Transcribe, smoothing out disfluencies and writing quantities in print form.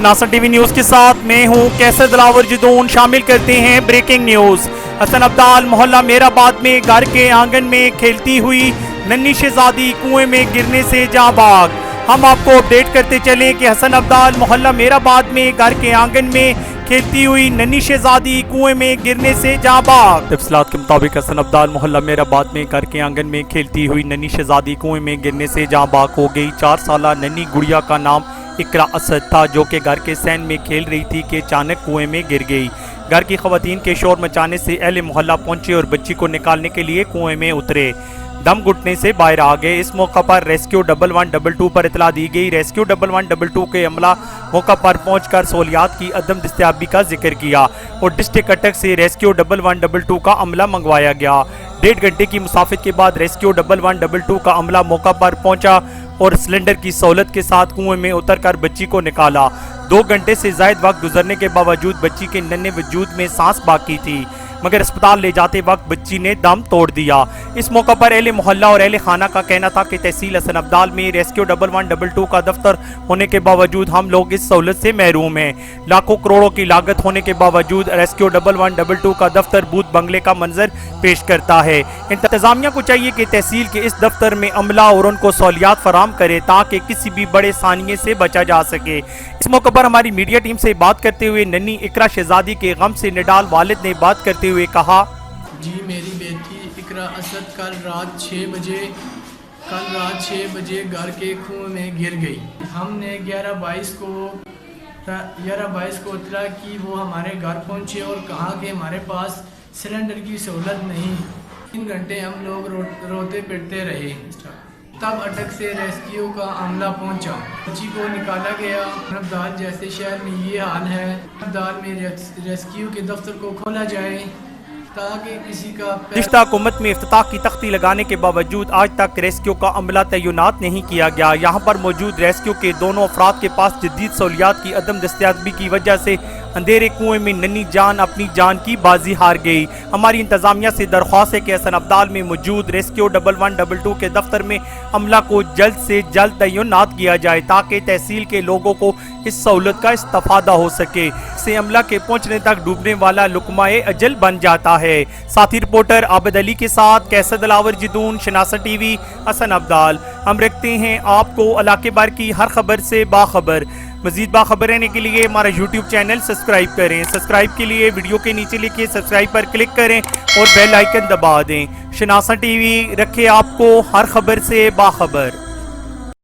शनासन TV news के साथ मैं हूं कैसर दिलावर जदून। शामिल करते हैं ब्रेकिंग न्यूज। हसन अब्दाल मोहल्ला मेराबाद में घर के आंगन में खेलती हुई नन्ही शहजादी कुएं में गिरने से जाँ बाग। हम आपको अपडेट करते चलें कि हसन अब्दाल मोहल्ला मेराबाद में घर के आंगन में खेलती हुई नन्ही शहजादी कुएं में गिरने से जाँ बाग। तफसीलात के मुताबिक हसन अब्दाल मोहल्ला मेराबाद में घर के आंगन में खेलती हुई नन्ही शहजादी कुएं में गिरने से जाँ बाग हो गई। 4 साला नन्ही गुड़िया का नाम इकरा असद था, जो कि घर के सैन में खेल रही थी कि अचानक कुएं में गिर गई। घर की खवातीन के शोर मचाने से अहले मोहल्ला पहुंचे और बच्ची को निकालने के लिए कुएं में उतरे। दम घुटने से बाहर आ गए। इस मौका पर रेस्क्यू 1122 पर इतला दी गई। रेस्क्यू 1122 के अमला मौका पर पहुंचकर सहूलियात की अदम दस्तयाबी का जिक्र किया और डिस्ट्रिक्ट अटक से रेस्क्यू 1122 का अमला मंगवाया गया। 1.5 घंटे की मुसाफिर के बाद रेस्क्यू 1122 का अमला मौका पर पहुंचा और सिलेंडर की सहूलत के साथ कुएं में उतरकर बच्ची को निकाला। 2 घंटे से ज़ायद वक्त गुजरने के बावजूद बच्ची के नन्हे वजूद में सांस बाकी थी, मगर अस्पताल ले जाते वक्त बच्ची ने दम तोड़ दिया। इस मौका पर अहले मोहल्ला और अहले खाना का कहना था कि तहसील हसन अब्दाल में रेस्क्यू 1122 का दफ्तर होने के बावजूद हम लोग इस सहूलत से महरूम हैं। लाखों करोड़ों की लागत होने के बावजूद रेस्क्यू 1122 का दफ्तर बूथ बंगले का मंजर पेश करता है। इंतजामिया को चाहिए कि तहसील के इस दफ्तर में अमला और उनको सहूलियात फराम करे ताकि किसी भी बड़े सानिये से बचा जा सके। इस मौके पर हमारी मीडिया टीम से बात करते हुए नन्ही इकरा शहजादी के गम से निडाल वालिद ने बात करते हुए कहा, जी मेरी बेटी इकरा असद कल रात 6 बजे घर के कुएं में गिर गई। हमने 11-22 को इतला की, वो हमारे घर पहुंचे और कहा कि हमारे पास सिलेंडर की सहूलत नहीं। 3 घंटे हम लोग रोते पिटते रहे। तब अटक से रेस्क्यू का अमला पहुंचा, बच्ची को निकाला गया। अब्दाल जैसे शहर में ये हाल है, अब्दाल में रेस्क्यू के दफ्तर को खोला जाए ताकि किसी का रिश्ता हुकूमत में इफ्तिताह की तख्ती लगाने के बावजूद आज तक रेस्क्यू का अमला तैनात नहीं किया गया। यहाँ पर मौजूद रेस्क्यू के दोनों अफराद के पास जदीद सहूलियात की अदम दस्तयाबी की वजह से अंधेरे कुएं में नन्ही जान अपनी जान की बाजी हार गई। हमारी इंतजामिया से दरख्वास्त है कि हसन अब्दाल में मौजूद रेस्क्यू 1122 के दफ्तर में अमला को जल्द से जल्द तैनात किया जाए ताकि तहसील के लोगों को इस सहूलत का इस्तेफादा हो सके। से अमला के पहुंचने तक डूबने वाला लुकमाए अजल बन जाता है। साथी रिपोर्टर आबिद अली के साथ कैसर दिलावर जदून, शनासन टीवी, हसन अब्दाल। हम रखते हैं आपको इलाके भर की हर खबर से बाखबर। मजीद बाखबर रहने के लिए हमारा YouTube चैनल सब्सक्राइब करें। सब्सक्राइब के लिए वीडियो के नीचे लिखिए सब्सक्राइब पर क्लिक करें और बेल आइकन दबा दें। शनासन टीवी रखे आपको हर खबर से बाखबर।